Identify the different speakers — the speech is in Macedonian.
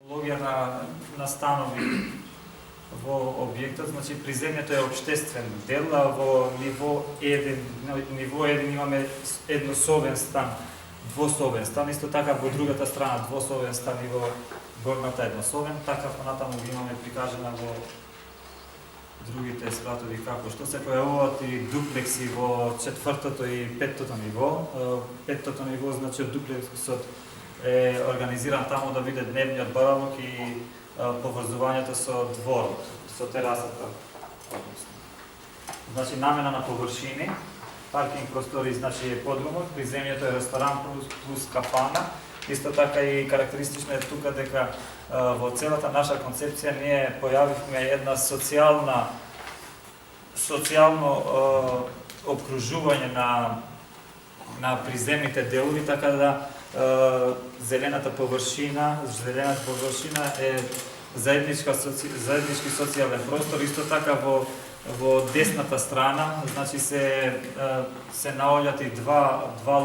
Speaker 1: Логија на станови во објектот, значи приземјето е општествен дел, а во ниво 1 имаме еднособен стан, двособен стан, исто така во другата страна двособен стан и во горната еднособен, така понатаму ги имаме прикажана во другите спратови како што се појавуваат и дуплекси во четвртото и петтото ниво. Петтото ниво значи дуплексот е организиран таму да биде дневниот боравок и поврзувањето со дворот, со терасата. Значи намена на површини, паркинг простори значи е подрумот, приземјето е ресторан плюс кафана. Исто така и карактеристично е тука дека во целата наша концепција ние појавивме една социјално окружување на приземните делови, така да зелената површина е заеднички социјален простор. Исто така во десната страна, значи се наоѓаат и два